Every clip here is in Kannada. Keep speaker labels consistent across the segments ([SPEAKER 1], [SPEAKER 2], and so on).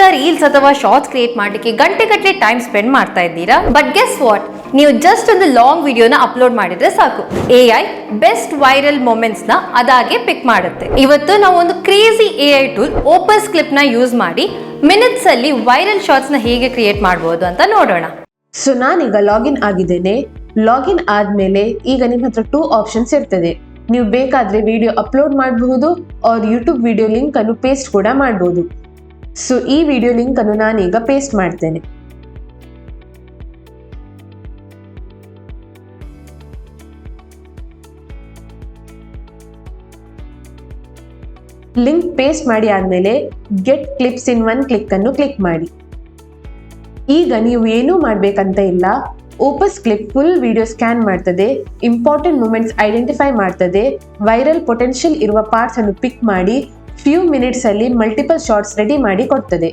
[SPEAKER 1] ಕೂಡ ರೀಲ್ಸ್ ಅಥವಾ ಶಾರ್ಟ್ಸ್ ಕ್ರಿಯೇಟ್ ಮಾಡಲಿಕ್ಕೆ ಗಂಟೆಗಟ್ಟಲೆ ಟೈಮ್ ಸ್ಪೆಂಡ್ ಮಾಡ್ತಾ ಇದ್ದೀರಾ. ಬಟ್ ಗೆಸ್ ವಾಟ್, ನೀವು ಜಸ್ಟ್ ಒಂದು ಲಾಂಗ್ ವಿಡಿಯೋನ ಅಪ್ಲೋಡ್ ಮಾಡಿದ್ರೆ ಸಾಕು, AI ಬೆಸ್ಟ್ ವೈರಲ್ ಮೊಮೆಂಟ್ಸ್ ನ ಅದಾಗೆ ಪಿಕ್ ಮಾಡುತ್ತೆ. ಇವತ್ತು ನಾವು ಒಂದು ಕ್ರೇಜಿ AI ಟೂಲ್ ಓಪಸ್ ಕ್ಲಿಪ್ ನ ಯೂಸ್ ಮಾಡಿ ಮಿನಿಟ್ಸ್ ಅಲ್ಲಿ ವೈರಲ್ ಶಾರ್ಟ್ಸ್ ನ ಹೇಗೆ ಕ್ರಿಯೇಟ್ ಮಾಡಬಹುದು ಅಂತ ನೋಡೋಣ.
[SPEAKER 2] ಸೊ ನಾನೀಗ ಲಾಗಿನ್ ಆಗಿದ್ದೇನೆ. ಲಾಗಿನ್ ಆದ್ಮೇಲೆ ಈಗ ನಿಮ್ಮ ಹತ್ರ 2 ಆಪ್ಷನ್ಸ್ ಇರ್ತದೆ. ನೀವು ಬೇಕಾದ್ರೆ ವಿಡಿಯೋ ಅಪ್ಲೋಡ್ ಮಾಡಬಹುದು ಆರ್ ಯೂಟ್ಯೂಬ್ ವಿಡಿಯೋ ಲಿಂಕ್ ಅನ್ನು ಪೇಸ್ಟ್ ಕೂಡ ಮಾಡಬಹುದು. ಸೊ ಈ ವಿಡಿಯೋ ಲಿಂಕ್ ಅನ್ನು ನಾನೀಗ ಪೇಸ್ಟ್ ಮಾಡ್ತೇನೆ. ಲಿಂಕ್ ಪೇಸ್ಟ್ ಮಾಡಿ ಆದ್ಮೇಲೆ ಗೆಟ್ ಕ್ಲಿಪ್ಸ್ ಇನ್ 1 ಕ್ಲಿಕ್ ಅನ್ನು ಕ್ಲಿಕ್ ಮಾಡಿ. ಈಗ ನೀವು ಏನೂ ಮಾಡ್ಬೇಕಂತ ಇಲ್ಲ. Opus clip full video scan ಮಾಡ್ತದೆ, ಇಂಪಾರ್ಟೆಂಟ್ ಮೂಮೆಂಟ್ಸ್ ಐಡೆಂಟಿಫೈ ಮಾಡ್ತದೆ, ವೈರಲ್ ಪೊಟೆನ್ಷಿಯಲ್ ಇರುವ ಪಾರ್ಟ್ಸ್ ಅನ್ನು ಪಿಕ್ ಮಾಡಿ ಫ್ಯೂ ಮಿನಿಟ್ಸ್ ಅಲ್ಲಿ ಮಲ್ಟಿಪಲ್ ಶಾರ್ಟ್ಸ್ ರೆಡಿ ಮಾಡಿ ಕೊಡ್ತದೆ.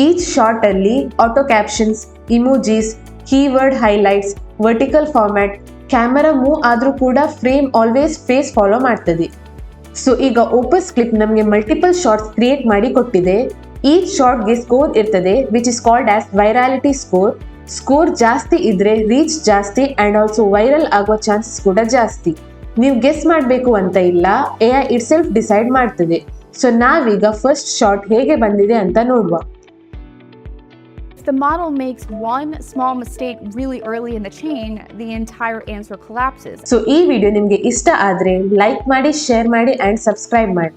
[SPEAKER 2] ಈಚ್ ಶಾರ್ಟ್ ಅಲ್ಲಿ auto captions, emojis, keyword highlights, vertical format, camera move ಆದ್ರೂ ಕೂಡ ಫ್ರೇಮ್ ಆಲ್ವೇಸ್ ಫೇಸ್ ಫಾಲೋ ಮಾಡ್ತದೆ. ಸೊ ಈಗ ಓಪಸ್ ಕ್ಲಿಪ್ ನಮಗೆ ಮಲ್ಟಿಪಲ್ ಶಾರ್ಟ್ಸ್ ಕ್ರಿಯೇಟ್ ಮಾಡಿ ಕೊಟ್ಟಿದೆ. ಈಚ್ ಶಾರ್ಟ್ಗೆ ಸ್ಕೋರ್ ಇರ್ತದೆ which is called as virality score. Score ಜಾಸ್ತಿ ಇದ್ರೆ ರೀಚ್ ಜಾಸ್ತಿ ಅಂಡ್ ಆಲ್ಸೋ ವೈರಲ್ ಆಗುವ ಚಾನ್ಸಸ್ ಕೂಡ ಜಾಸ್ತಿ. ನೀವು ಗೆಸ್ ಮಾಡಬೇಕು ಅಂತ ಇಲ್ಲ, AI ಇಟ್ ಸೆಲ್ಫ್ ಡಿಸೈಡ್ ಮಾಡ್ತದೆ. ಸೊ ನಾವೀಗ ಫಸ್ಟ್ ಶಾರ್ಟ್ ಹೇಗೆ ಬಂದಿದೆ ಅಂತ ನೋಡುವ.
[SPEAKER 3] If the model makes one small mistake really early in the chain, the entire answer collapses.
[SPEAKER 2] So ಈ ವಿಡಿಯೋ ನಿಮಗೆ ಇಷ್ಟ ಆದ್ರೆ ಲೈಕ್ ಮಾಡಿ, ಶೇರ್ ಮಾಡಿ ಅಂಡ್ ಸಬ್ಸ್ಕ್ರೈಬ್ ಮಾಡಿ.